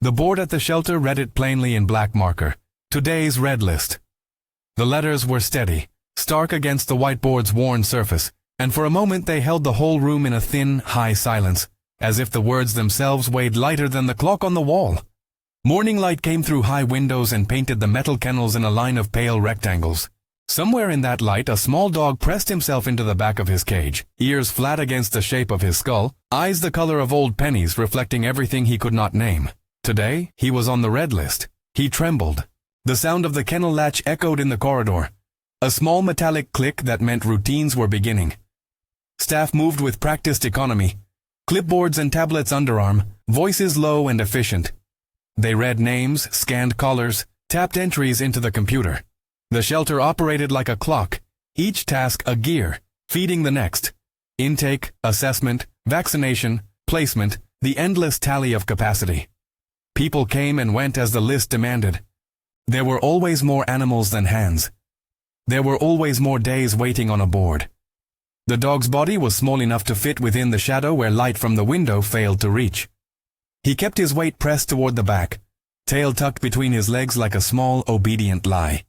The board at the shelter read it plainly in black marker. Today's red list. The letters were steady, stark against the whiteboard's worn surface, and for a moment they held the whole room in a thin, high silence, as if the words themselves weighed lighter than the clock on the wall. Morning light came through high windows and painted the metal kennels in a line of pale rectangles. Somewhere in that light, a small dog pressed himself into the back of his cage, ears flat against the shape of his skull, eyes the color of old pennies reflecting everything he could not name. Today, he was on the red list. He trembled. The sound of the kennel latch echoed in the corridor. A small metallic click that meant routines were beginning. Staff moved with practiced economy. Clipboards and tablets underarm, voices low and efficient. They read names, scanned collars, tapped entries into the computer. The shelter operated like a clock, each task a gear, feeding the next. Intake, assessment, vaccination, placement, the endless tally of capacity. People came and went as the list demanded. There were always more animals than hands. There were always more days waiting on a board. The dog's body was small enough to fit within the shadow where light from the window failed to reach. He kept his weight pressed toward the back, tail tucked between his legs like a small, obedient lie.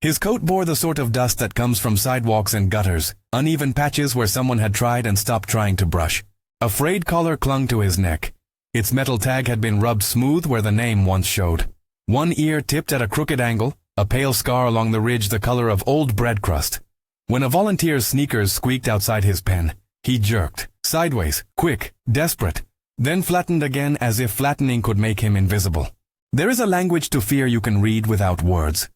His coat bore the sort of dust that comes from sidewalks and gutters, uneven patches where someone had tried and stopped trying to brush. A frayed collar clung to his neck. Its metal tag had been rubbed smooth where the name once showed. One ear tipped at a crooked angle, a pale scar along the ridge the color of old bread crust. When a volunteer's sneakers squeaked outside his pen, he jerked, sideways, quick, desperate, then flattened again as if flattening could make him invisible. There is a language to fear you can read without words.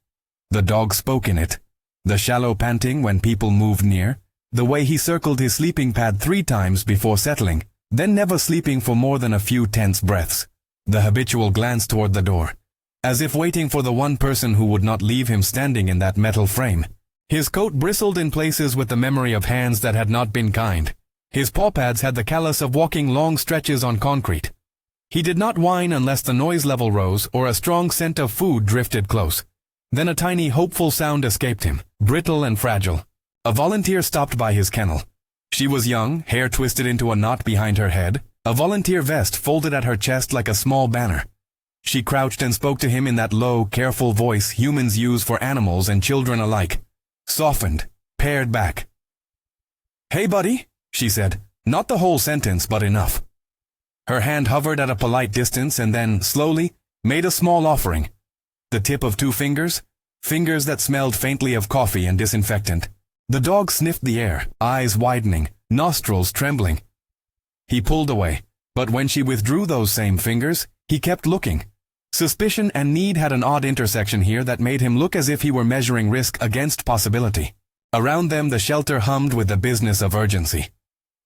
The dog spoke in it. The shallow panting when people moved near, the way he circled his sleeping pad 3 times before settling, then never sleeping for more than a few tense breaths. The habitual glance toward the door, as if waiting for the one person who would not leave him standing in that metal frame. His coat bristled in places with the memory of hands that had not been kind. His paw pads had the callus of walking long stretches on concrete. He did not whine unless the noise level rose or a strong scent of food drifted close. Then a tiny hopeful sound escaped him, brittle and fragile. A volunteer stopped by his kennel. She was young, hair twisted into a knot behind her head, a volunteer vest folded at her chest like a small banner. She crouched and spoke to him in that low, careful voice humans use for animals and children alike. Softened, pared back. "Hey, buddy," she said, not the whole sentence, but enough. Her hand hovered at a polite distance and then, slowly, made a small offering. The tip of 2 fingers, fingers that smelled faintly of coffee and disinfectant. The dog sniffed the air, eyes widening, nostrils trembling. He pulled away, but when she withdrew those same fingers, he kept looking. Suspicion and need had an odd intersection here that made him look as if he were measuring risk against possibility. Around them the shelter hummed with the business of urgency.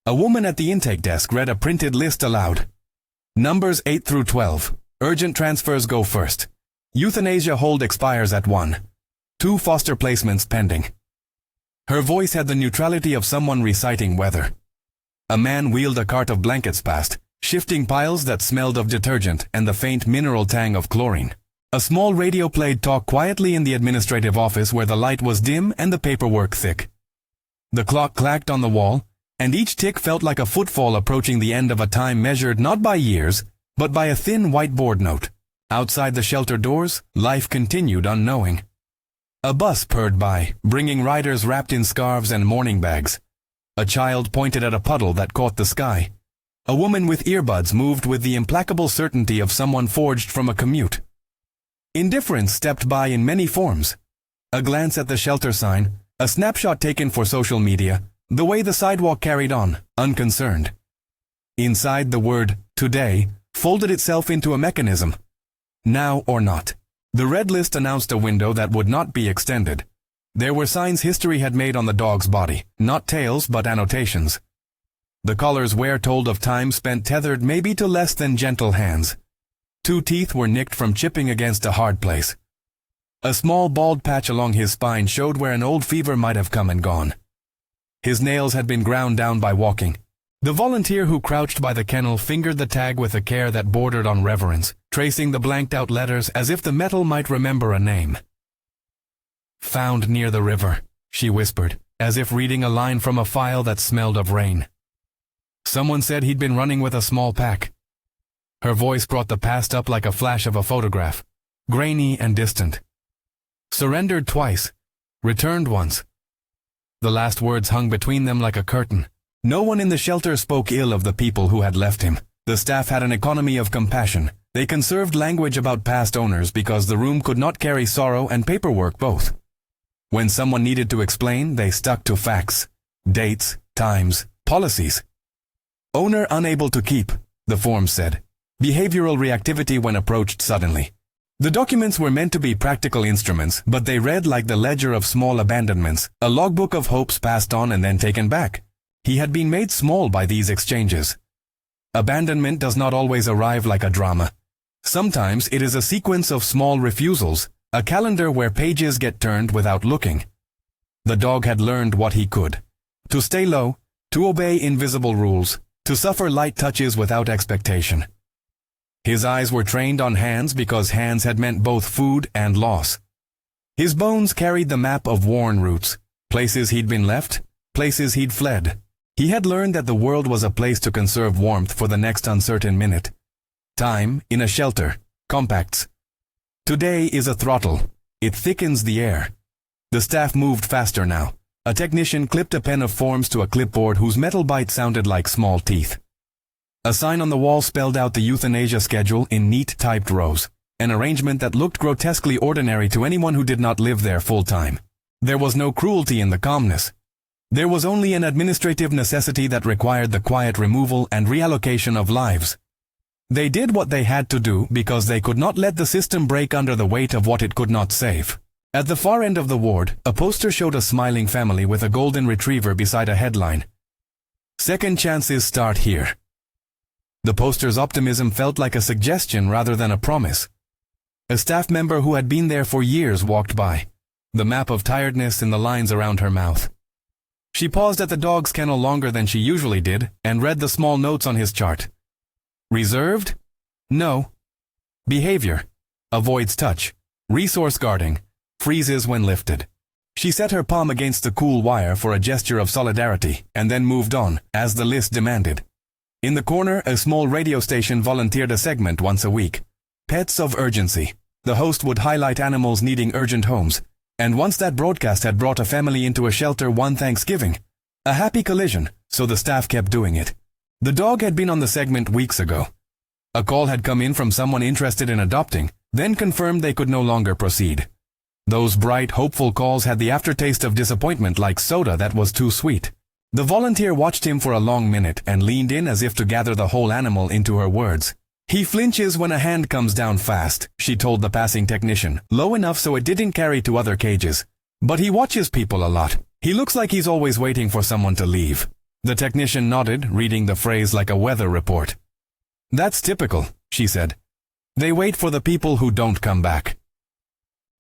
A woman at the intake desk read a printed list aloud. Numbers 8 through 12. Urgent transfers go first. Euthanasia hold expires at 1. 2 foster placements pending. Her voice had the neutrality of someone reciting weather. A man wheeled a cart of blankets past, shifting piles that smelled of detergent and the faint mineral tang of chlorine. A small radio played talk quietly in the administrative office where the light was dim and the paperwork thick. The clock clacked on the wall, and each tick felt like a footfall approaching the end of a time measured not by years, but by a thin whiteboard note. Outside the shelter doors, life continued unknowing. A bus purred by, bringing riders wrapped in scarves and mourning bags. A child pointed at a puddle that caught the sky. A woman with earbuds moved with the implacable certainty of someone forged from a commute. Indifference stepped by in many forms. A glance at the shelter sign, a snapshot taken for social media, the way the sidewalk carried on, unconcerned. Inside the word, today, folded itself into a mechanism. Now or not. The red list announced a window that would not be extended. There were signs history had made on the dog's body, not tales but annotations. The collar's wear told of time spent tethered maybe to less than gentle hands. 2 teeth were nicked from chipping against a hard place. A small bald patch along his spine showed where an old fever might have come and gone. His nails had been ground down by walking. The volunteer who crouched by the kennel fingered the tag with a care that bordered on reverence, tracing the blanked-out letters as if the metal might remember a name. "Found near the river," she whispered, as if reading a line from a file that smelled of rain. Someone said he'd been running with a small pack. Her voice brought the past up like a flash of a photograph, grainy and distant. Surrendered twice, returned once. The last words hung between them like a curtain. No one in the shelter spoke ill of the people who had left him. The staff had an economy of compassion. They conserved language about past owners because the room could not carry sorrow and paperwork both. When someone needed to explain, they stuck to facts, dates, times, policies. Owner unable to keep, the form said. Behavioral reactivity when approached suddenly. The documents were meant to be practical instruments, but they read like the ledger of small abandonments, a logbook of hopes passed on and then taken back. He had been made small by these exchanges. Abandonment does not always arrive like a drama. Sometimes it is a sequence of small refusals, a calendar where pages get turned without looking. The dog had learned what he could. To stay low, to obey invisible rules, to suffer light touches without expectation. His eyes were trained on hands because hands had meant both food and loss. His bones carried the map of worn routes, places he'd been left, places he'd fled. He had learned that the world was a place to conserve warmth for the next uncertain minute. Time, in a shelter, compacts. Today is a throttle. It thickens the air. The staff moved faster now. A technician clipped a pen of forms to a clipboard whose metal bite sounded like small teeth. A sign on the wall spelled out the euthanasia schedule in neat typed rows, an arrangement that looked grotesquely ordinary to anyone who did not live there full time. There was no cruelty in the calmness. There was only an administrative necessity that required the quiet removal and reallocation of lives. They did what they had to do because they could not let the system break under the weight of what it could not save. At the far end of the ward, a poster showed a smiling family with a golden retriever beside a headline. Second chances start here. The poster's optimism felt like a suggestion rather than a promise. A staff member who had been there for years walked by, the map of tiredness in the lines around her mouth. She paused at the dog's kennel longer than she usually did and read the small notes on his chart. Reserved? No. Behavior. Avoids touch. Resource guarding. Freezes when lifted. She set her palm against the cool wire for a gesture of solidarity and then moved on, as the list demanded. In the corner, a small radio station volunteered a segment once a week. Pets of urgency. The host would highlight animals needing urgent homes. And once that broadcast had brought a family into a shelter one Thanksgiving. A happy collision, so the staff kept doing it. The dog had been on the segment weeks ago. A call had come in from someone interested in adopting, then confirmed they could no longer proceed. Those bright, hopeful calls had the aftertaste of disappointment like soda that was too sweet. The volunteer watched him for a long minute and leaned in as if to gather the whole animal into her words. He flinches when a hand comes down fast, she told the passing technician, low enough so it didn't carry to other cages. But he watches people a lot. He looks like he's always waiting for someone to leave. The technician nodded, reading the phrase like a weather report. That's typical, she said. They wait for the people who don't come back.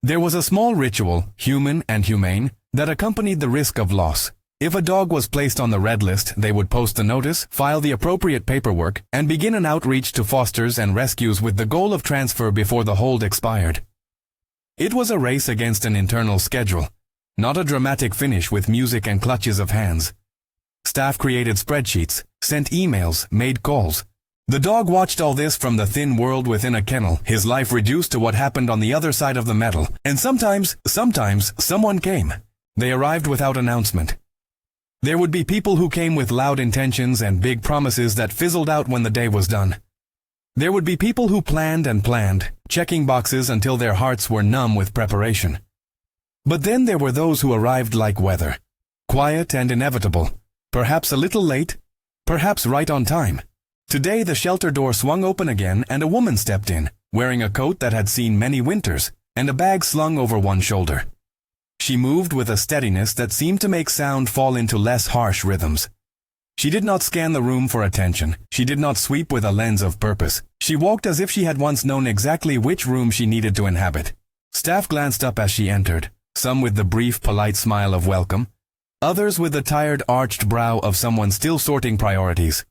There was a small ritual, human and humane, that accompanied the risk of loss. If a dog was placed on the red list, they would post the notice, file the appropriate paperwork, and begin an outreach to fosters and rescues with the goal of transfer before the hold expired. It was a race against an internal schedule, not a dramatic finish with music and clutches of hands. Staff created spreadsheets, sent emails, made calls. The dog watched all this from the thin world within a kennel, his life reduced to what happened on the other side of the metal. And sometimes someone came. They arrived without announcement. There would be people who came with loud intentions and big promises that fizzled out when the day was done. There would be people who planned and planned, checking boxes until their hearts were numb with preparation. But then there were those who arrived like weather, quiet and inevitable, perhaps a little late, perhaps right on time. Today the shelter door swung open again and a woman stepped in, wearing a coat that had seen many winters, and a bag slung over one shoulder. She moved with a steadiness that seemed to make sound fall into less harsh rhythms. She did not scan the room for attention. She did not sweep with a lens of purpose. She walked as if she had once known exactly which room she needed to inhabit. Staff glanced up as she entered, some with the brief, polite smile of welcome, others with the tired, arched brow of someone still sorting priorities.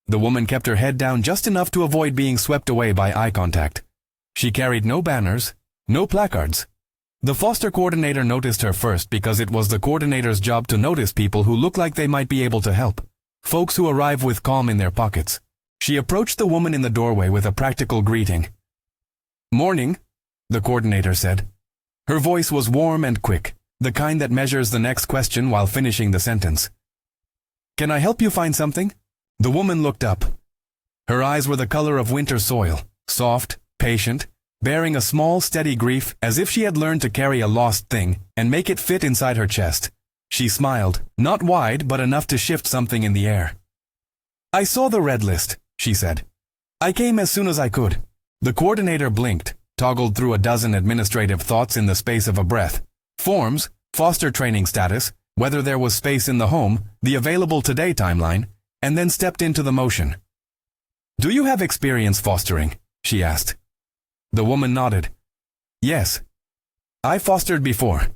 The woman kept her head down just enough to avoid being swept away by eye contact. She carried no banners, no placards. The foster coordinator noticed her first because it was the coordinator's job to notice people who look like they might be able to help. Folks who arrive with calm in their pockets. She approached the woman in the doorway with a practical greeting. "Morning," the coordinator said. Her voice was warm and quick, the kind that measures the next question while finishing the sentence. "Can I help you find something?" The woman looked up. Her eyes were the color of winter soil, soft, patient, bearing a small, steady grief as if she had learned to carry a lost thing and make it fit inside her chest. She smiled, not wide but enough to shift something in the air. "I saw the red list," she said. "I came as soon as I could." The coordinator blinked, toggled through a dozen administrative thoughts in the space of a breath. Forms, foster training status, whether there was space in the home, the available today timeline, and then stepped into the motion. "Do you have experience fostering?" she asked. The woman nodded. "Yes. I fostered before."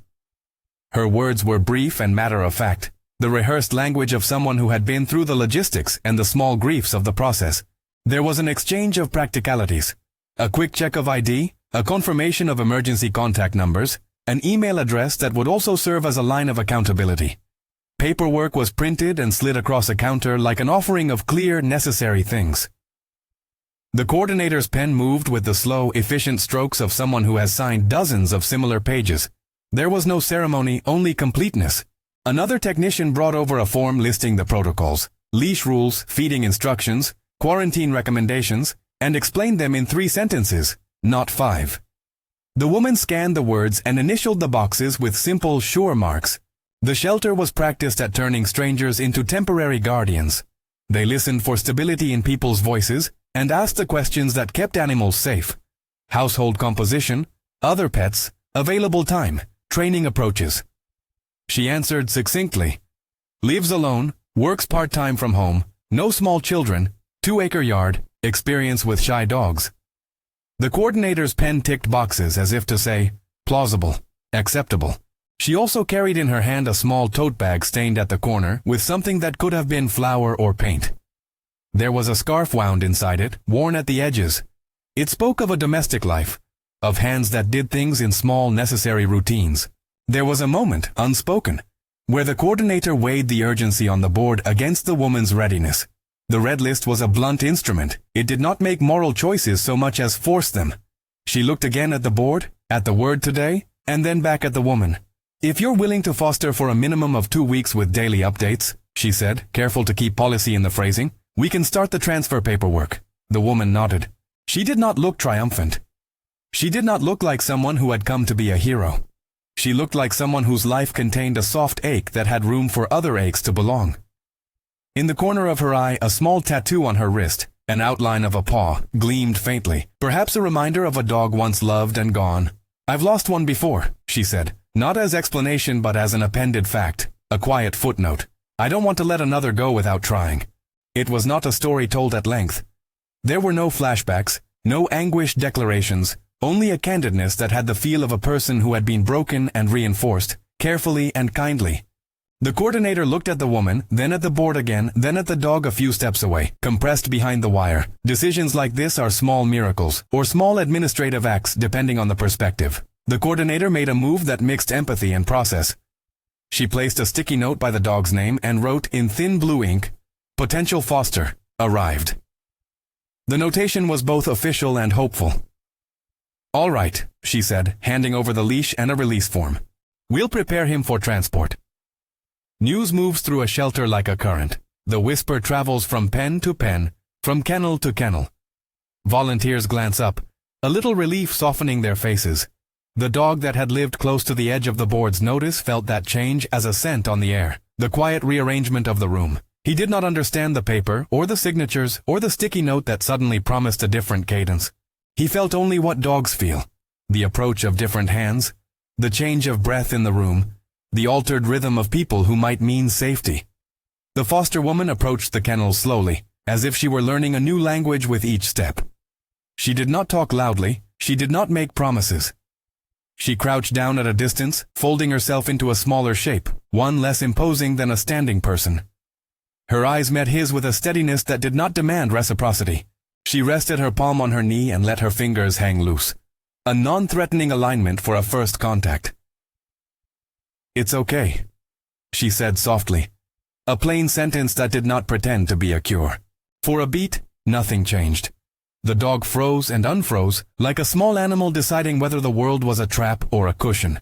Her words were brief and matter-of-fact, the rehearsed language of someone who had been through the logistics and the small griefs of the process. There was an exchange of practicalities. A quick check of ID, a confirmation of emergency contact numbers, an email address that would also serve as a line of accountability. Paperwork was printed and slid across a counter like an offering of clear, necessary things. The coordinator's pen moved with the slow, efficient strokes of someone who has signed dozens of similar pages. There was no ceremony, only completeness. Another technician brought over a form listing the protocols, leash rules, feeding instructions, quarantine recommendations, and explained them in 3 sentences, not 5. The woman scanned the words and initialed the boxes with simple, sure marks. The shelter was practiced at turning strangers into temporary guardians. They listened for stability in people's voices and asked the questions that kept animals safe. Household composition, other pets, available time, training approaches. She answered succinctly. Lives alone, works part-time from home, no small children, 2-acre yard, experience with shy dogs. The coordinator's pen ticked boxes as if to say, plausible, acceptable. She also carried in her hand a small tote bag stained at the corner with something that could have been flour or paint. There was a scarf wound inside it, worn at the edges. It spoke of a domestic life, of hands that did things in small, necessary routines. There was a moment, unspoken, where the coordinator weighed the urgency on the board against the woman's readiness. The red list was a blunt instrument. It did not make moral choices so much as force them. She looked again at the board, at the word today, and then back at the woman. "If you're willing to foster for a minimum of 2 weeks with daily updates," she said, careful to keep policy in the phrasing, "we can start the transfer paperwork." The woman nodded. She did not look triumphant. She did not look like someone who had come to be a hero. She looked like someone whose life contained a soft ache that had room for other aches to belong. In the corner of her eye, a small tattoo on her wrist, an outline of a paw, gleamed faintly, perhaps a reminder of a dog once loved and gone. "I've lost one before," she said, not as explanation but as an appended fact, a quiet footnote. "I don't want to let another go without trying." It was not a story told at length. There were no flashbacks, no anguished declarations, only a candidness that had the feel of a person who had been broken and reinforced, carefully and kindly. The coordinator looked at the woman, then at the board again, then at the dog a few steps away, compressed behind the wire. Decisions like this are small miracles, or small administrative acts depending on the perspective. The coordinator made a move that mixed empathy and process. She placed a sticky note by the dog's name and wrote in thin blue ink, "Potential foster, arrived." The notation was both official and hopeful. "All right," she said, handing over the leash and a release form. "We'll prepare him for transport." News moves through a shelter like a current. The whisper travels from pen to pen, from kennel to kennel. Volunteers glance up, a little relief softening their faces. The dog that had lived close to the edge of the board's notice felt that change as a scent on the air, the quiet rearrangement of the room. He did not understand the paper, or the signatures, or the sticky note that suddenly promised a different cadence. He felt only what dogs feel, the approach of different hands, the change of breath in the room, the altered rhythm of people who might mean safety. The foster woman approached the kennel slowly, as if she were learning a new language with each step. She did not talk loudly, she did not make promises. She crouched down at a distance, folding herself into a smaller shape, one less imposing than a standing person. Her eyes met his with a steadiness that did not demand reciprocity. She rested her palm on her knee and let her fingers hang loose. A non-threatening alignment for a first contact. "It's okay," she said softly. A plain sentence that did not pretend to be a cure. For a beat, nothing changed. The dog froze and unfroze, like a small animal deciding whether the world was a trap or a cushion.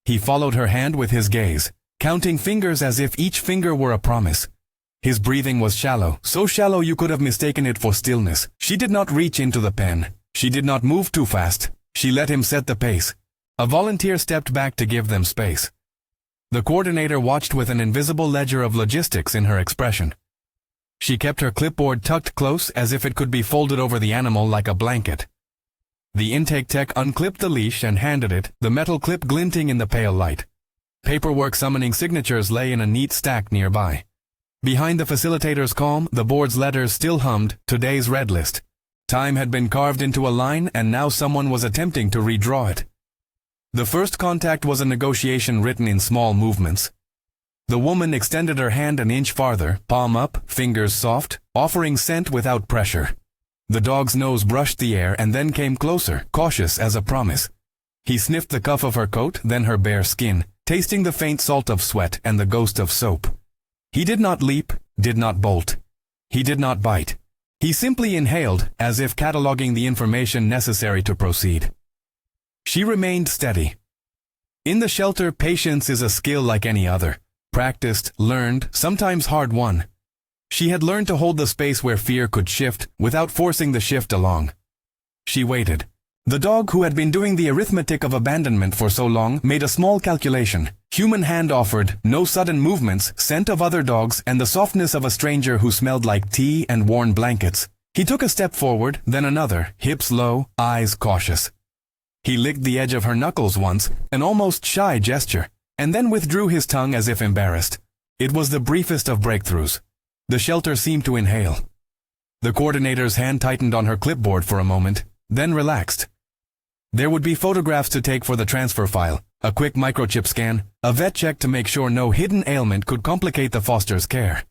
He followed her hand with his gaze, counting fingers as if each finger were a promise. His breathing was shallow, so shallow you could have mistaken it for stillness. She did not reach into the pen. She did not move too fast. She let him set the pace. A volunteer stepped back to give them space. The coordinator watched with an invisible ledger of logistics in her expression. She kept her clipboard tucked close as if it could be folded over the animal like a blanket. The intake tech unclipped the leash and handed it, the metal clip glinting in the pale light. Paperwork summoning signatures lay in a neat stack nearby. Behind the facilitator's calm, the board's letters still hummed, today's red list. Time had been carved into a line and now someone was attempting to redraw it. The first contact was a negotiation written in small movements. The woman extended her hand an inch farther, palm up, fingers soft, offering scent without pressure. The dog's nose brushed the air and then came closer, cautious as a promise. He sniffed the cuff of her coat, then her bare skin, tasting the faint salt of sweat and the ghost of soap. He did not leap, did not bolt. He did not bite. He simply inhaled, as if cataloging the information necessary to proceed. She remained steady. In the shelter, patience is a skill like any other. Practiced, learned, sometimes hard-won. She had learned to hold the space where fear could shift, without forcing the shift along. She waited. The dog, who had been doing the arithmetic of abandonment for so long, made a small calculation. Human hand offered, no sudden movements, scent of other dogs, and the softness of a stranger who smelled like tea and worn blankets. He took a step forward, then another, hips low, eyes cautious. He licked the edge of her knuckles once, an almost shy gesture, and then withdrew his tongue as if embarrassed. It was the briefest of breakthroughs. The shelter seemed to inhale. The coordinator's hand tightened on her clipboard for a moment, then relaxed. There would be photographs to take for the transfer file, a quick microchip scan, a vet check to make sure no hidden ailment could complicate the foster's care.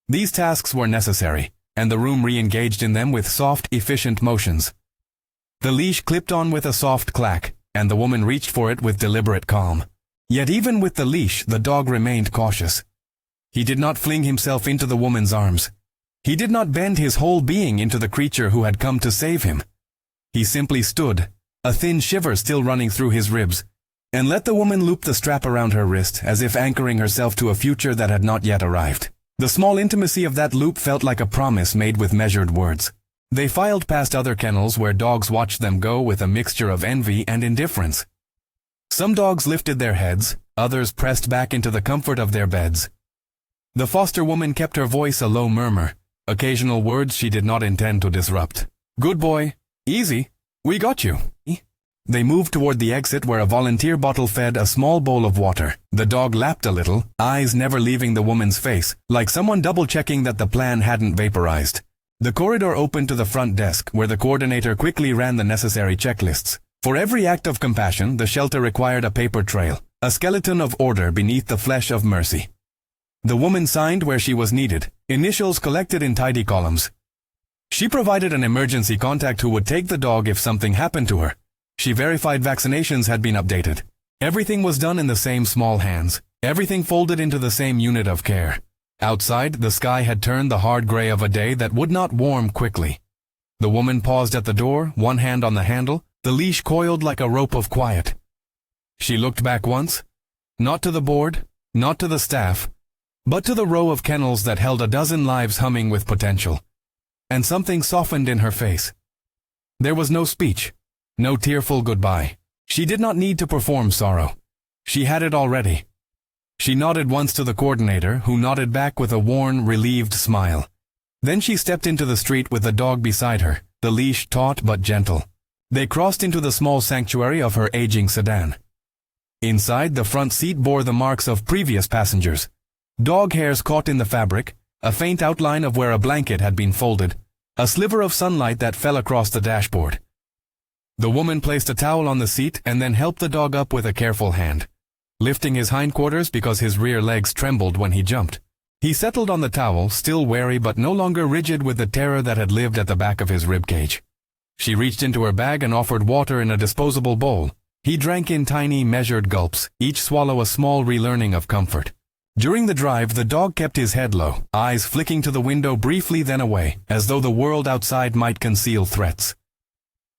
These tasks were necessary, and the room re-engaged in them with soft, efficient motions. The leash clipped on with a soft clack, and the woman reached for it with deliberate calm. Yet even with the leash, the dog remained cautious. He did not fling himself into the woman's arms. He did not bend his whole being into the creature who had come to save him. He simply stood, a thin shiver still running through his ribs, and let the woman loop the strap around her wrist as if anchoring herself to a future that had not yet arrived. The small intimacy of that loop felt like a promise made with measured words. They filed past other kennels where dogs watched them go with a mixture of envy and indifference. Some dogs lifted their heads, others pressed back into the comfort of their beds. The foster woman kept her voice a low murmur, occasional words she did not intend to disrupt. Good boy. Easy. We got you. They moved toward the exit where a volunteer bottle fed a small bowl of water. The dog lapped a little, eyes never leaving the woman's face, like someone double-checking that the plan hadn't vaporized. The corridor opened to the front desk, where the coordinator quickly ran the necessary checklists. For every act of compassion, the shelter required a paper trail, a skeleton of order beneath the flesh of mercy. The woman signed where she was needed, initials collected in tidy columns. She provided an emergency contact who would take the dog if something happened to her. She verified vaccinations had been updated. Everything was done in the same small hands, everything folded into the same unit of care. Outside, the sky had turned the hard gray of a day that would not warm quickly. The woman paused at the door, one hand on the handle, the leash coiled like a rope of quiet. She looked back once, not to the board, not to the staff, but to the row of kennels that held a dozen lives humming with potential. And something softened in her face. There was no speech, no tearful goodbye. She did not need to perform sorrow. She had it already. She nodded once to the coordinator, who nodded back with a worn, relieved smile. Then she stepped into the street with the dog beside her, the leash taut but gentle. They crossed into the small sanctuary of her aging sedan. Inside, the front seat bore the marks of previous passengers. Dog hairs caught in the fabric, a faint outline of where a blanket had been folded, a sliver of sunlight that fell across the dashboard. The woman placed a towel on the seat and then helped the dog up with a careful hand, lifting his hindquarters because his rear legs trembled when he jumped. He settled on the towel, still wary but no longer rigid with the terror that had lived at the back of his ribcage. She reached into her bag and offered water in a disposable bowl. He drank in tiny, measured gulps, each swallow a small relearning of comfort. During the drive, the dog kept his head low, eyes flicking to the window briefly then away, as though the world outside might conceal threats.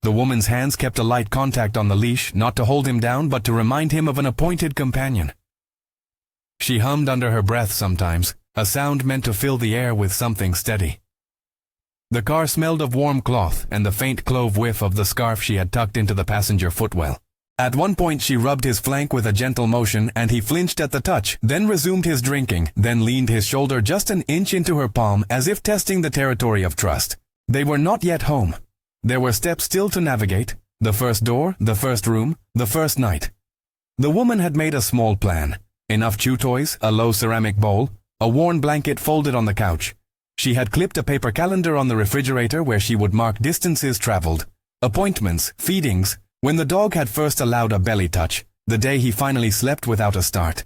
The woman's hands kept a light contact on the leash, not to hold him down but to remind him of an appointed companion. She hummed under her breath sometimes, a sound meant to fill the air with something steady. The car smelled of warm cloth and the faint clove whiff of the scarf she had tucked into the passenger footwell. At one point she rubbed his flank with a gentle motion and he flinched at the touch, then resumed his drinking, then leaned his shoulder just an inch into her palm as if testing the territory of trust. They were not yet home. There were steps still to navigate, the first door, the first room, the first night. The woman had made a small plan. Enough chew toys, a low ceramic bowl, a worn blanket folded on the couch. She had clipped a paper calendar on the refrigerator where she would mark distances traveled, appointments, feedings, when the dog had first allowed a belly touch, the day he finally slept without a start.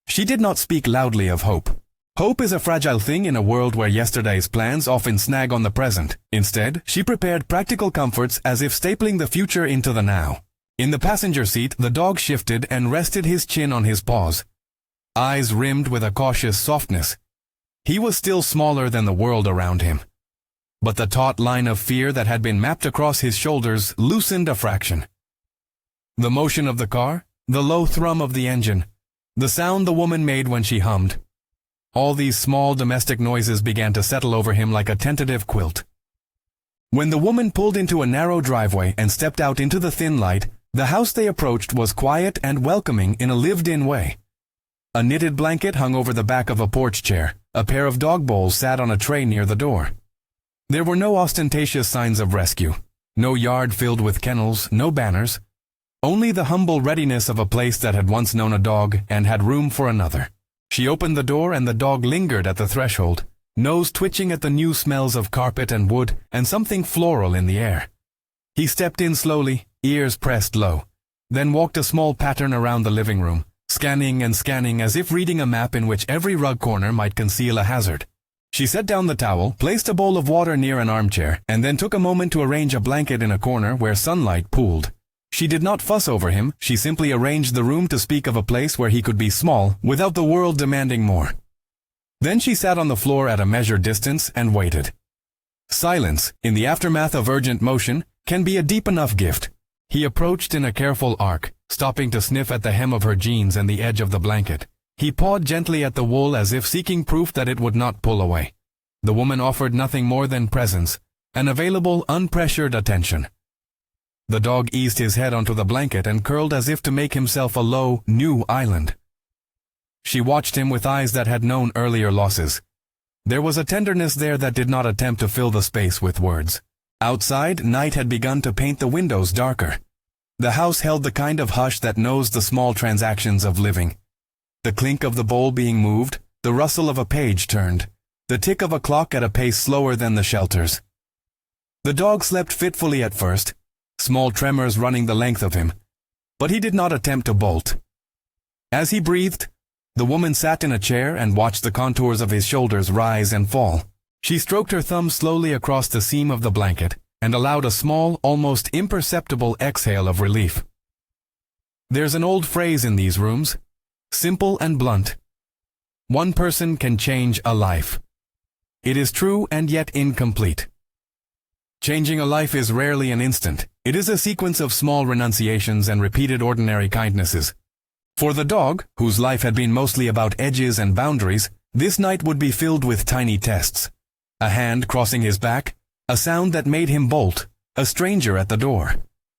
She did not speak loudly of hope. Hope is a fragile thing in a world where yesterday's plans often snag on the present. Instead, she prepared practical comforts as if stapling the future into the now. In the passenger seat, the dog shifted and rested his chin on his paws, eyes rimmed with a cautious softness. He was still smaller than the world around him. But the taut line of fear that had been mapped across his shoulders loosened a fraction. The motion of the car, the low thrum of the engine, the sound the woman made when she hummed. All these small domestic noises began to settle over him like a tentative quilt. When the woman pulled into a narrow driveway and stepped out into the thin light, the house they approached was quiet and welcoming in a lived-in way. A knitted blanket hung over the back of a porch chair. A pair of dog bowls sat on a tray near the door. There were no ostentatious signs of rescue, no yard filled with kennels, no banners, only the humble readiness of a place that had once known a dog and had room for another. She opened the door and the dog lingered at the threshold, nose twitching at the new smells of carpet and wood and something floral in the air. He stepped in slowly, ears pressed low, then walked a small pattern around the living room, scanning and scanning as if reading a map in which every rug corner might conceal a hazard. She set down the towel, placed a bowl of water near an armchair, and then took a moment to arrange a blanket in a corner where sunlight pooled. She did not fuss over him, she simply arranged the room to speak of a place where he could be small without the world demanding more. Then she sat on the floor at a measured distance and waited. Silence, in the aftermath of urgent motion, can be a deep enough gift. He approached in a careful arc, stopping to sniff at the hem of her jeans and the edge of the blanket. He pawed gently at the wool as if seeking proof that it would not pull away. The woman offered nothing more than presence, an available, unpressured attention. The dog eased his head onto the blanket and curled as if to make himself a low, new island. She watched him with eyes that had known earlier losses. There was a tenderness there that did not attempt to fill the space with words. Outside, night had begun to paint the windows darker. The house held the kind of hush that knows the small transactions of living. The clink of the bowl being moved, the rustle of a page turned, the tick of a clock at a pace slower than the shelters. The dog slept fitfully at first, small tremors running the length of him, but he did not attempt to bolt. As he breathed, the woman sat in a chair and watched the contours of his shoulders rise and fall. She stroked her thumb slowly across the seam of the blanket and allowed a small, almost imperceptible exhale of relief. There's an old phrase in these rooms, simple and blunt. One person can change a life. It is true and yet incomplete. Changing a life is rarely an instant. It is a sequence of small renunciations and repeated ordinary kindnesses. For the dog, whose life had been mostly about edges and boundaries, this night would be filled with tiny tests. A hand crossing his back, a sound that made him bolt, a stranger at the door.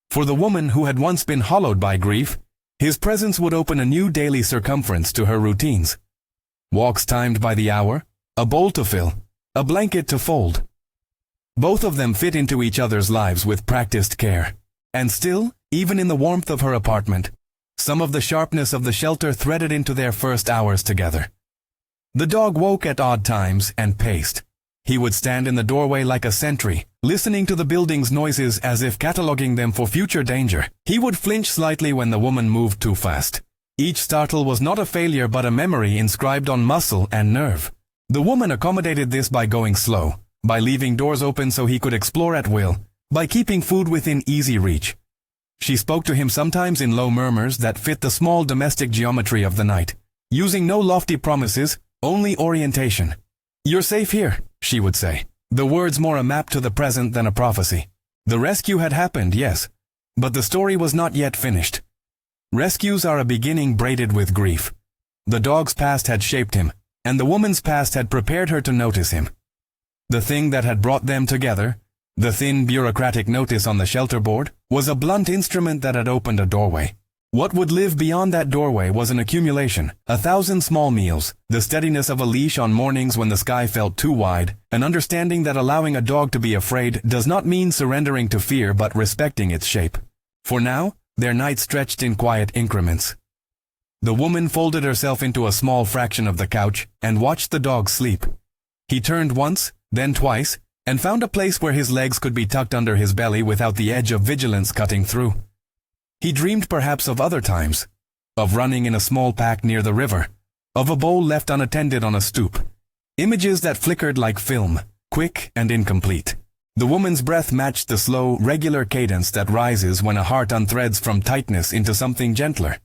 For the woman who had once been hollowed by grief, his presence would open a new daily circumference to her routines. Walks timed by the hour, a bowl to fill, a blanket to fold. Both of them fit into each other's lives with practiced care. And still, even in the warmth of her apartment, some of the sharpness of the shelter threaded into their first hours together. The dog woke at odd times and paced. He would stand in the doorway like a sentry, listening to the building's noises as if cataloging them for future danger. He would flinch slightly when the woman moved too fast. Each startle was not a failure but a memory inscribed on muscle and nerve. The woman accommodated this by going slow, by leaving doors open so he could explore at will, by keeping food within easy reach. She spoke to him sometimes in low murmurs that fit the small domestic geometry of the night. using no lofty promises, only orientation. "You're safe here," she would say, the words more a map to the present than a prophecy. The rescue had happened, yes, but the story was not yet finished. Rescues are a beginning braided with grief. The dog's past had shaped him, and the woman's past had prepared her to notice him. The thing that had brought them together, the thin bureaucratic notice on the shelter board, was a blunt instrument that had opened a doorway. What would live beyond that doorway was an accumulation, 1,000 small meals, the steadiness of a leash on mornings when the sky felt too wide, an understanding that allowing a dog to be afraid does not mean surrendering to fear but respecting its shape. For now, their night stretched in quiet increments. The woman folded herself into a small fraction of the couch and watched the dog sleep. He turned once, then twice, and found a place where his legs could be tucked under his belly without the edge of vigilance cutting through. He dreamed perhaps of other times, of running in a small pack near the river, of a bowl left unattended on a stoop, images that flickered like film, quick and incomplete. The woman's breath matched the slow, regular cadence that rises when a heart unthreads from tightness into something gentler.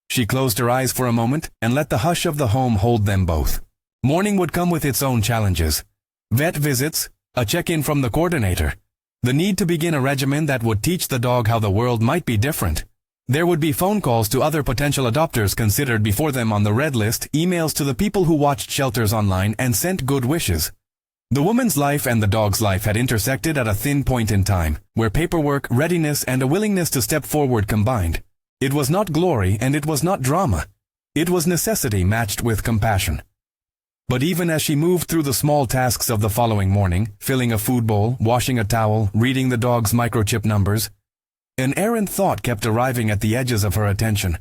She closed her eyes for a moment and let the hush of the home hold them both. Morning would come with its own challenges. Vet visits, a check-in from the coordinator, the need to begin a regimen that would teach the dog how the world might be different. There would be phone calls to other potential adopters considered before them on the red list, emails to the people who watched shelters online and sent good wishes. The woman's life and the dog's life had intersected at a thin point in time, where paperwork, readiness, and a willingness to step forward combined. It was not glory and it was not drama. It was necessity matched with compassion. But even as she moved through the small tasks of the following morning, filling a food bowl, washing a towel, reading the dog's microchip numbers, an errant thought kept arriving at the edges of her attention.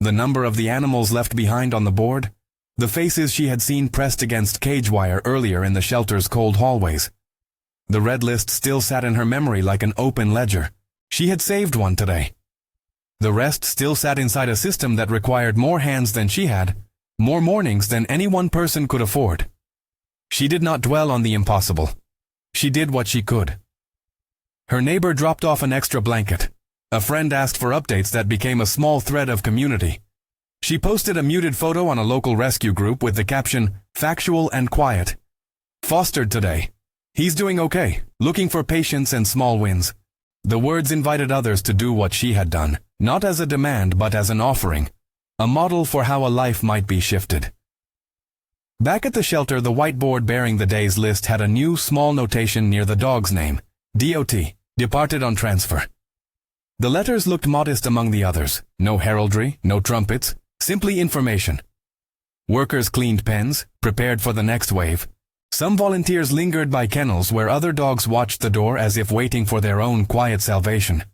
The number of the animals left behind on the board, the faces she had seen pressed against cage wire earlier in the shelter's cold hallways. The red list still sat in her memory like an open ledger. She had saved one today. The rest still sat inside a system that required more hands than she had, more mornings than any one person could afford. She did not dwell on the impossible. She did what she could. Her neighbor dropped off an extra blanket. A friend asked for updates that became a small thread of community. She posted a muted photo on a local rescue group with the caption, "Factual and quiet. Fostered today. He's doing okay, looking for patience and small wins." The words invited others to do what she had done, not as a demand but as an offering, a model for how a life might be shifted. Back at the shelter, the whiteboard bearing the day's list had a new small notation near the dog's name, DOT, departed on transfer. The letters looked modest among the others, no heraldry, no trumpets, simply information. Workers cleaned pens, prepared for the next wave. Some volunteers lingered by kennels where other dogs watched the door as if waiting for their own quiet salvation.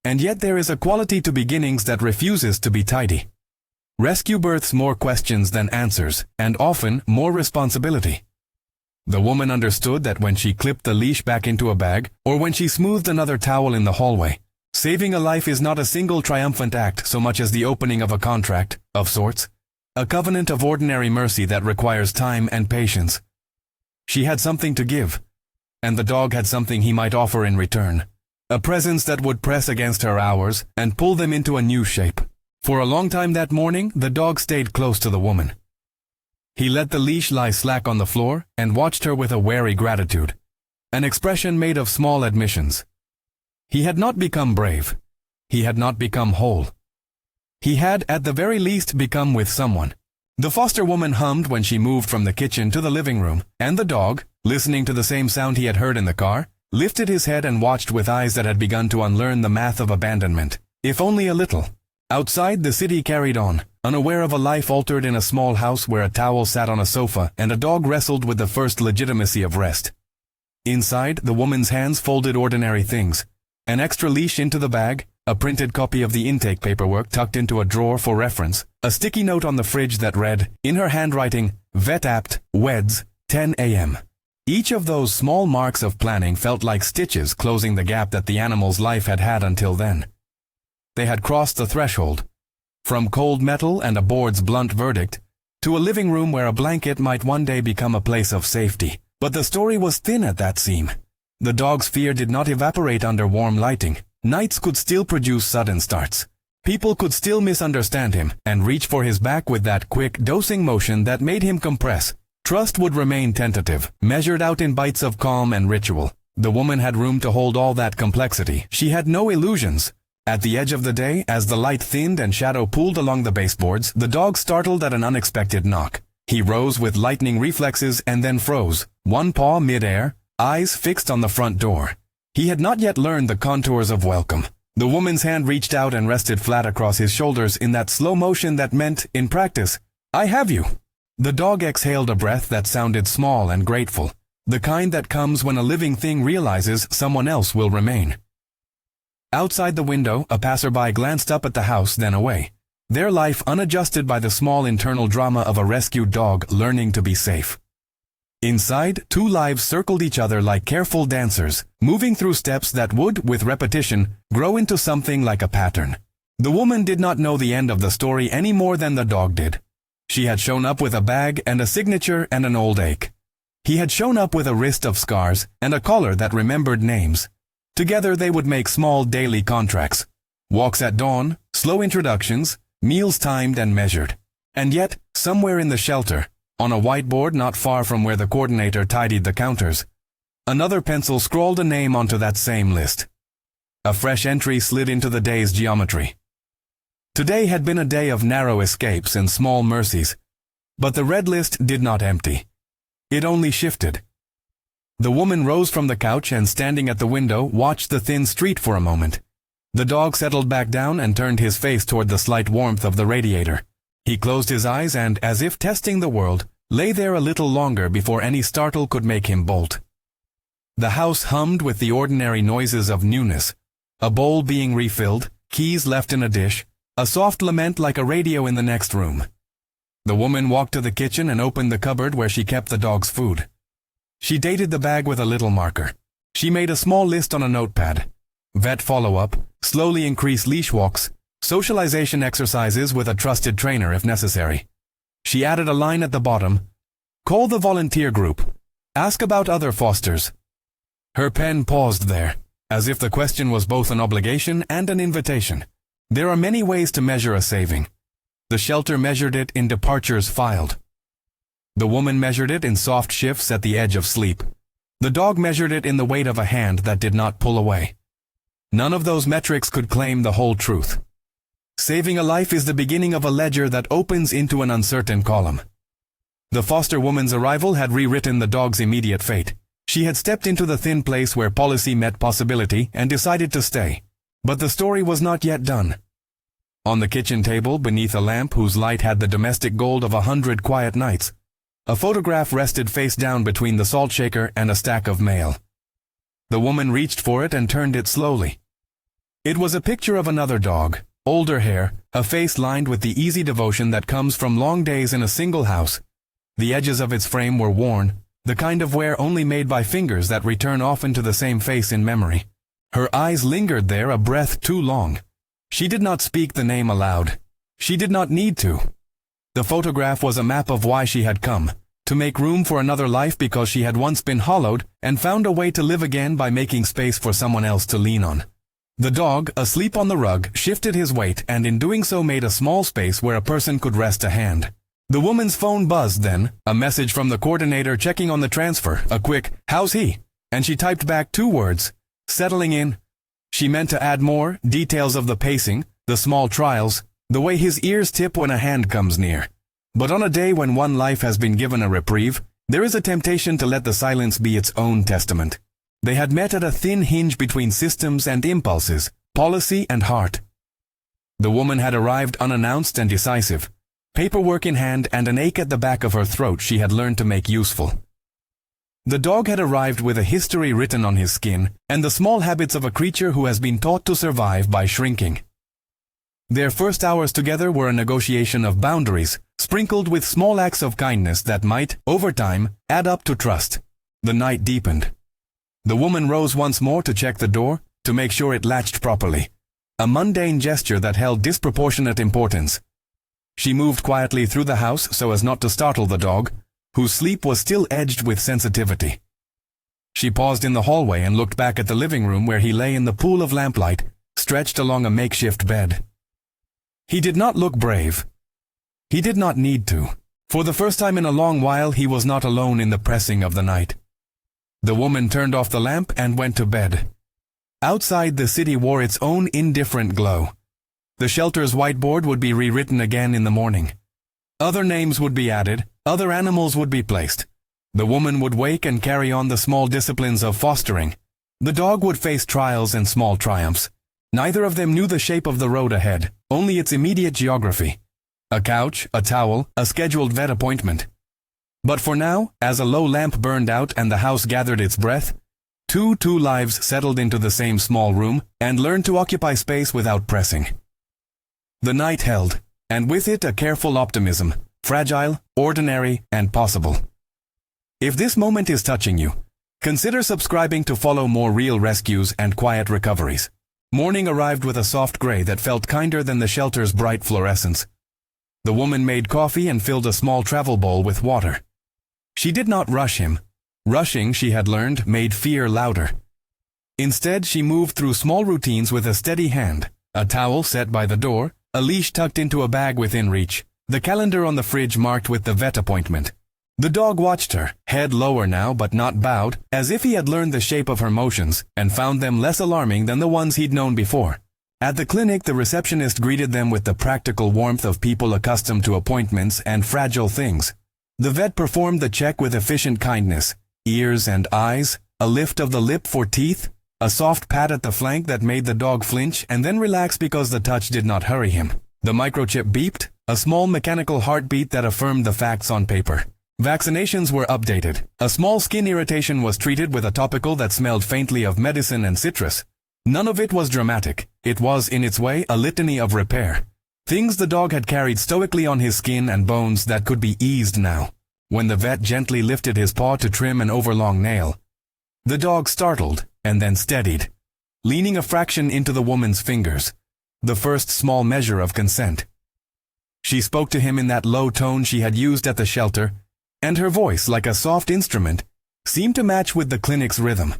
And yet there is a quality to beginnings that refuses to be tidy. Rescue births more questions than answers, and often more responsibility. The woman understood that when she clipped the leash back into a bag, or when she smoothed another towel in the hallway, saving a life is not a single triumphant act so much as the opening of a contract, of sorts, a covenant of ordinary mercy that requires time and patience. She had something to give, and the dog had something he might offer in return, a presence that would press against her hours and pull them into a new shape. For a long time that morning, the dog stayed close to the woman. He let the leash lie slack on the floor and watched her with a wary gratitude, an expression made of small admissions. He had not become brave. He had not become whole. He had, at the very least, become with someone. The foster woman hummed when she moved from the kitchen to the living room, and the dog, listening to the same sound he had heard in the car, lifted his head and watched with eyes that had begun to unlearn the math of abandonment, if only a little. Outside, the city carried on, unaware of a life altered in a small house where a towel sat on a sofa and a dog wrestled with the first legitimacy of rest. Inside, the woman's hands folded ordinary things, an extra leash into the bag, a printed copy of the intake paperwork tucked into a drawer for reference, a sticky note on the fridge that read, in her handwriting, "Vet apt, weds, 10 a.m. Each of those small marks of planning felt like stitches closing the gap that the animal's life had had until then. They had crossed the threshold, from cold metal and a board's blunt verdict, to a living room where a blanket might one day become a place of safety. But the story was thin at that seam. The dog's fear did not evaporate under warm lighting. Nights could still produce sudden starts. People could still misunderstand him and reach for his back with that quick, dosing motion that made him compress. Trust would remain tentative, measured out in bites of calm and ritual. The woman had room to hold all that complexity. She had no illusions. At the edge of the day, as the light thinned and shadow pooled along the baseboards, the dog startled at an unexpected knock. He rose with lightning reflexes and then froze, one paw mid-air, eyes fixed on the front door. He had not yet learned the contours of welcome. The woman's hand reached out and rested flat across his shoulders in that slow motion that meant, in practice, "I have you." The dog exhaled a breath that sounded small and grateful, the kind that comes when a living thing realizes someone else will remain. Outside the window, a passerby glanced up at the house, then away, their life unadjusted by the small internal drama of a rescued dog learning to be safe. Inside, two lives circled each other like careful dancers, moving through steps that would, with repetition, grow into something like a pattern. The woman did not know the end of the story any more than the dog did. She had shown up with a bag and a signature and an old ache. He had shown up with a wrist of scars and a collar that remembered names. Together they would make small daily contracts. Walks at dawn, slow introductions, meals timed and measured. And yet, somewhere in the shelter, on a whiteboard not far from where the coordinator tidied the counters, another pencil scrawled a name onto that same list. A fresh entry slid into the day's geometry. Today had been a day of narrow escapes and small mercies, but the red list did not empty. It only shifted. The woman rose from the couch and, standing at the window, watched the thin street for a moment. The dog settled back down and turned his face toward the slight warmth of the radiator. He closed his eyes and, as if testing the world, lay there a little longer before any startle could make him bolt. The house hummed with the ordinary noises of newness. A bowl being refilled, keys left in a dish, a soft lament like a radio in the next room. The woman walked to the kitchen and opened the cupboard where she kept the dog's food. She dated the bag with a little marker. She made a small list on a notepad. Vet follow-up, slowly increase leash walks, socialization exercises with a trusted trainer if necessary. She added a line at the bottom, "Call the volunteer group. Ask about other fosters." Her pen paused there, as if the question was both an obligation and an invitation. There are many ways to measure a saving. The shelter measured it in departures filed. The woman measured it in soft shifts at the edge of sleep. The dog measured it in the weight of a hand that did not pull away. None of those metrics could claim the whole truth. Saving a life is the beginning of a ledger that opens into an uncertain column. The foster woman's arrival had rewritten the dog's immediate fate. She had stepped into the thin place where policy met possibility and decided to stay. But the story was not yet done. On the kitchen table, beneath a lamp whose light had the domestic gold of 100 quiet nights, a photograph rested face down between the salt shaker and a stack of mail. The woman reached for it and turned it slowly. It was a picture of another dog, older hair, a face lined with the easy devotion that comes from long days in a single house. The edges of its frame were worn, the kind of wear only made by fingers that return often to the same face in memory. Her eyes lingered there a breath too long. She did not speak the name aloud. She did not need to. The photograph was a map of why she had come, to make room for another life because she had once been hollowed and found a way to live again by making space for someone else to lean on. The dog, asleep on the rug, shifted his weight and in doing so made a small space where a person could rest a hand. The woman's phone buzzed then, a message from the coordinator checking on the transfer, a quick, "How's he?" And she typed back 2 words, "Settling in." She meant to add more, details of the pacing, the small trials, the way his ears tip when a hand comes near. But on a day when one life has been given a reprieve, there is a temptation to let the silence be its own testament. They had met at a thin hinge between systems and impulses, policy and heart. The woman had arrived unannounced and decisive, paperwork in hand and an ache at the back of her throat she had learned to make useful. The dog had arrived with a history written on his skin and the small habits of a creature who has been taught to survive by shrinking. Their first hours together were a negotiation of boundaries, sprinkled with small acts of kindness that might, over time, add up to trust. The night deepened. The woman rose once more to check the door, to make sure it latched properly. A mundane gesture that held disproportionate importance. She moved quietly through the house so as not to startle the dog, whose sleep was still edged with sensitivity. She paused in the hallway and looked back at the living room where he lay in the pool of lamplight, stretched along a makeshift bed. He did not look brave. He did not need to. For the first time in a long while, he was not alone in the pressing of the night. The woman turned off the lamp and went to bed. Outside, the city wore its own indifferent glow. The shelter's whiteboard would be rewritten again in the morning. Other names would be added, other animals would be placed. The woman would wake and carry on the small disciplines of fostering. The dog would face trials and small triumphs. Neither of them knew the shape of the road ahead, only its immediate geography. A couch, a towel, a scheduled vet appointment. But for now, as a low lamp burned out and the house gathered its breath, two lives settled into the same small room and learned to occupy space without pressing. The night held, and with it a careful optimism, fragile, ordinary, and possible. If this moment is touching you, consider subscribing to follow more real rescues and quiet recoveries. Morning arrived with a soft gray that felt kinder than the shelter's bright fluorescence. The woman made coffee and filled a small travel bowl with water. She did not rush him. Rushing, she had learned, made fear louder. Instead, she moved through small routines with a steady hand, a towel set by the door, a leash tucked into a bag within reach, the calendar on the fridge marked with the vet appointment. The dog watched her, head lower now but not bowed, as if he had learned the shape of her motions and found them less alarming than the ones he'd known before. At the clinic, the receptionist greeted them with the practical warmth of people accustomed to appointments and fragile things. The vet performed the check with efficient kindness, ears and eyes, a lift of the lip for teeth, a soft pat at the flank that made the dog flinch and then relax because the touch did not hurry him. The microchip beeped, a small mechanical heartbeat that affirmed the facts on paper. Vaccinations were updated. A small skin irritation was treated with a topical that smelled faintly of medicine and citrus. None of it was dramatic. It was, in its way, a litany of repair. Things the dog had carried stoically on his skin and bones that could be eased now. When the vet gently lifted his paw to trim an overlong nail, the dog startled and then steadied, leaning a fraction into the woman's fingers, the first small measure of consent. She spoke to him in that low tone she had used at the shelter, and her voice, like a soft instrument, seemed to match with the clinic's rhythm.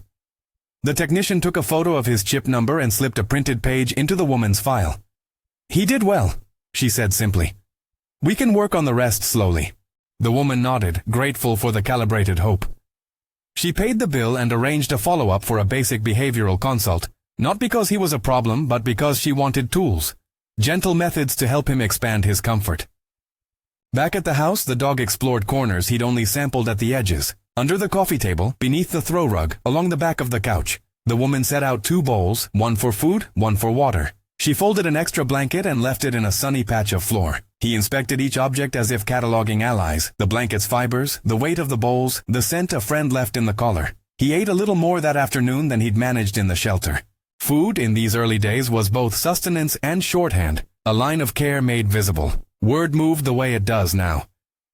The technician took a photo of his chip number and slipped a printed page into the woman's file. "He did well," she said simply. "We can work on the rest slowly." The woman nodded, grateful for the calibrated hope. She paid the bill and arranged a follow-up for a basic behavioral consult, not because he was a problem, but because she wanted tools, gentle methods to help him expand his comfort. Back at the house, the dog explored corners he'd only sampled at the edges. Under the coffee table, beneath the throw rug, along the back of the couch, the woman set out 2 bowls, one for food, one for water. She folded an extra blanket and left it in a sunny patch of floor. He inspected each object as if cataloging allies, the blanket's fibers, the weight of the bowls, the scent a friend left in the collar. He ate a little more that afternoon than he'd managed in the shelter. Food in these early days was both sustenance and shorthand, a line of care made visible. Word moved the way it does now.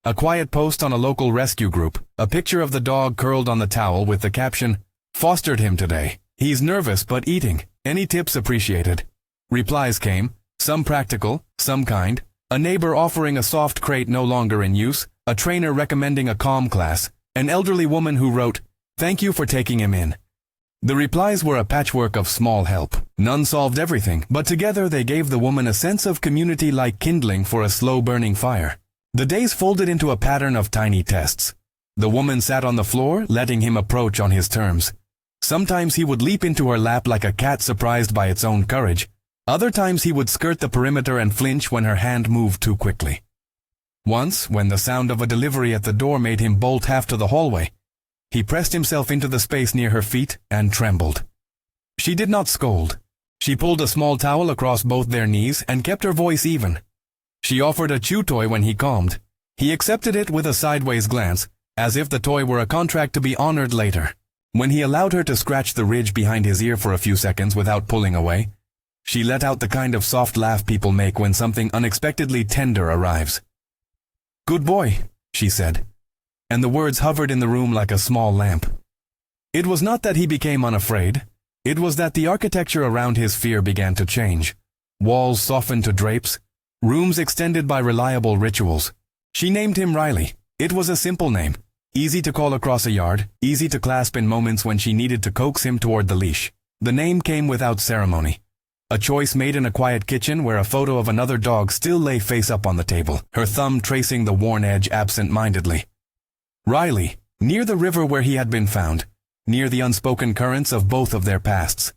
A quiet post on a local rescue group, a picture of the dog curled on the towel with the caption, "Fostered him today. He's nervous but eating. Any tips appreciated." Replies came, some practical, some kind, a neighbor offering a soft crate no longer in use, a trainer recommending a calm class, an elderly woman who wrote, "Thank you for taking him in." The replies were a patchwork of small help. None solved everything, but together they gave the woman a sense of community like kindling for a slow-burning fire. The days folded into a pattern of tiny tests. The woman sat on the floor, letting him approach on his terms. Sometimes he would leap into her lap like a cat surprised by its own courage. Other times he would skirt the perimeter and flinch when her hand moved too quickly. Once, when the sound of a delivery at the door made him bolt half to the hallway, he pressed himself into the space near her feet and trembled. She did not scold. She pulled a small towel across both their knees and kept her voice even. She offered a chew toy when he calmed. He accepted it with a sideways glance, as if the toy were a contract to be honored later. When he allowed her to scratch the ridge behind his ear for a few seconds without pulling away, she let out the kind of soft laugh people make when something unexpectedly tender arrives. "Good boy," she said, and the words hovered in the room like a small lamp. It was not that he became unafraid. It was that the architecture around his fear began to change. Walls softened to drapes, rooms extended by reliable rituals. She named him Riley. It was a simple name, easy to call across a yard, easy to clasp in moments when she needed to coax him toward the leash. The name came without ceremony. A choice made in a quiet kitchen where a photo of another dog still lay face up on the table, her thumb tracing the worn edge absent-mindedly. Riley, near the river where he had been found, near the unspoken currents of both of their pasts.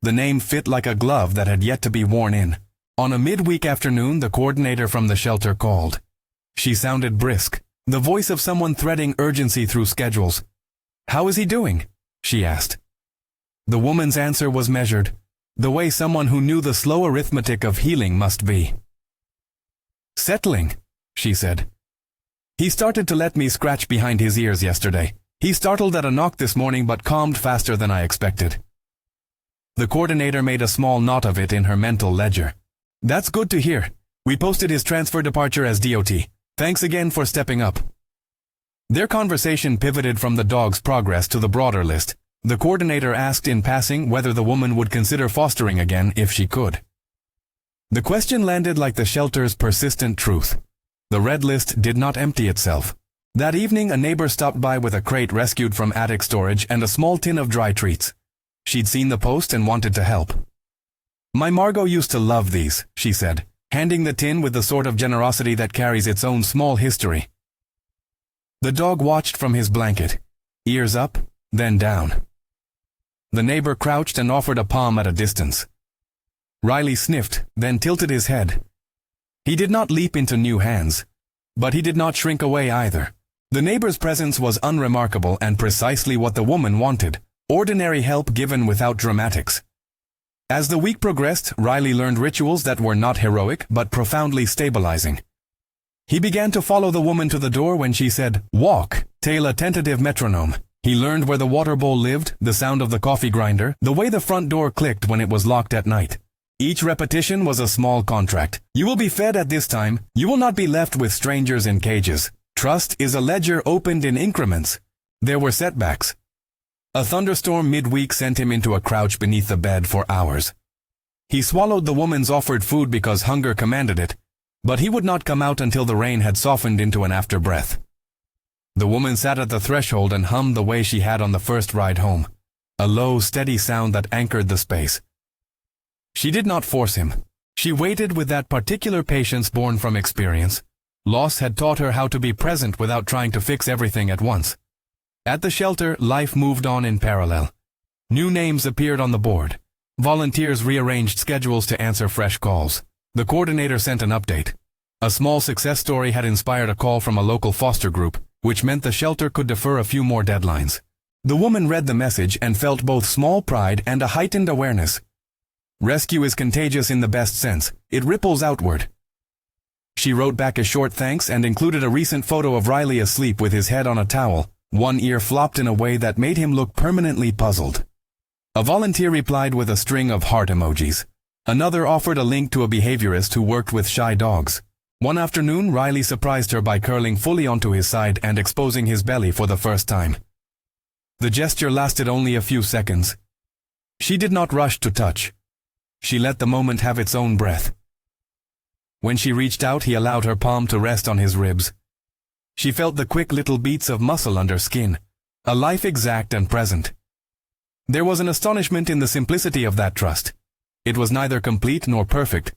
The name fit like a glove that had yet to be worn in. On a midweek afternoon, the coordinator from the shelter called. She sounded brisk, the voice of someone threading urgency through schedules. "How is he doing?" she asked. The woman's answer was measured, the way someone who knew the slow arithmetic of healing must be. "Settling," she said. "He started to let me scratch behind his ears yesterday. He startled at a knock this morning but calmed faster than I expected." The coordinator made a small knot of it in her mental ledger. "That's good to hear. We posted his transfer departure as DOT. Thanks again for stepping up." Their conversation pivoted from the dog's progress to the broader list. The coordinator asked in passing whether the woman would consider fostering again if she could. The question landed like the shelter's persistent truth. The red list did not empty itself. That evening, a neighbor stopped by with a crate rescued from attic storage and a small tin of dry treats. She'd seen the post and wanted to help. "My Margot used to love these," she said, handing the tin with the sort of generosity that carries its own small history. The dog watched from his blanket, ears up, then down. The neighbor crouched and offered a palm at a distance. Riley sniffed, then tilted his head. He did not leap into new hands, but he did not shrink away either. The neighbor's presence was unremarkable and precisely what the woman wanted, ordinary help given without dramatics. As the week progressed, Riley learned rituals that were not heroic but profoundly stabilizing. He began to follow the woman to the door when she said, "Walk," tail a tentative metronome. He learned where the water bowl lived, the sound of the coffee grinder, the way the front door clicked when it was locked at night. Each repetition was a small contract. "You will be fed at this time. You will not be left with strangers in cages. Trust is a ledger opened in increments." There were setbacks. A thunderstorm midweek sent him into a crouch beneath the bed for hours. He swallowed the woman's offered food because hunger commanded it, but he would not come out until the rain had softened into an afterbreath. The woman sat at the threshold and hummed the way she had on the first ride home, a low, steady sound that anchored the space. She did not force him. She waited with that particular patience born from experience. Loss had taught her how to be present without trying to fix everything at once. At the shelter, life moved on in parallel. New names appeared on the board. Volunteers rearranged schedules to answer fresh calls. The coordinator sent an update. A small success story had inspired a call from a local foster group, which meant the shelter could defer a few more deadlines. The woman read the message and felt both small pride and a heightened awareness. Rescue is contagious in the best sense. It ripples outward. She wrote back a short thanks and included a recent photo of Riley asleep with his head on a towel, one ear flopped in a way that made him look permanently puzzled. A volunteer replied with a string of heart emojis. Another offered a link to a behaviorist who worked with shy dogs. One afternoon, Riley surprised her by curling fully onto his side and exposing his belly for the first time. The gesture lasted only a few seconds. She did not rush to touch. She let the moment have its own breath. When she reached out, he allowed her palm to rest on his ribs. She felt the quick little beats of muscle under skin, a life exact and present. There was an astonishment in the simplicity of that trust. It was neither complete nor perfect,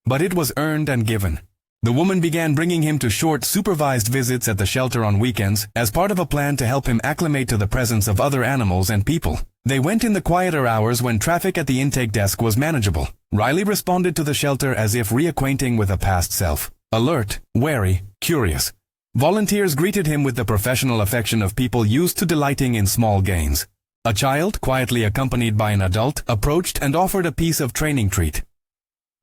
but it was earned and given. The woman began bringing him to short, supervised visits at the shelter on weekends as part of a plan to help him acclimate to the presence of other animals and people. They went in the quieter hours when traffic at the intake desk was manageable. Riley responded to the shelter as if reacquainting with a past self. Alert, wary, curious. Volunteers greeted him with the professional affection of people used to delighting in small gains. A child, quietly accompanied by an adult, approached and offered a piece of training treat.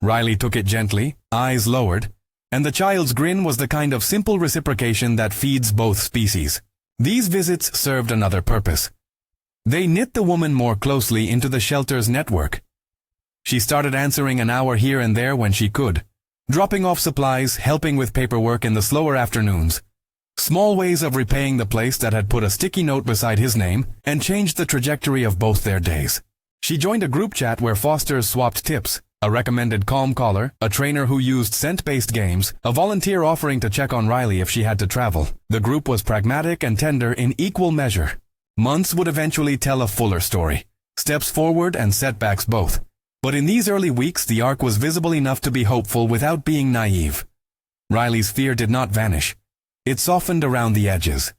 Riley took it gently, eyes lowered, and the child's grin was the kind of simple reciprocation that feeds both species. These visits served another purpose. They knit the woman more closely into the shelter's network. She started answering an hour here and there when she could, dropping off supplies, helping with paperwork in the slower afternoons. Small ways of repaying the place that had put a sticky note beside his name and changed the trajectory of both their days. She joined a group chat where fosters swapped tips, a recommended calm caller, a trainer who used scent-based games, a volunteer offering to check on Riley if she had to travel. The group was pragmatic and tender in equal measure. Months would eventually tell a fuller story. Steps forward and setbacks both. But in these early weeks, the arc was visible enough to be hopeful without being naive. Riley's fear did not vanish. It softened around the edges.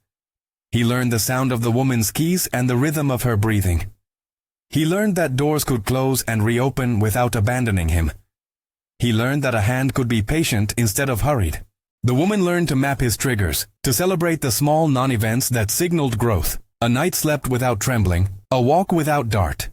He learned the sound of the woman's keys and the rhythm of her breathing. He learned that doors could close and reopen without abandoning him. He learned that a hand could be patient instead of hurried. The woman learned to map his triggers, to celebrate the small non-events that signaled growth. A night slept without trembling, a walk without dart,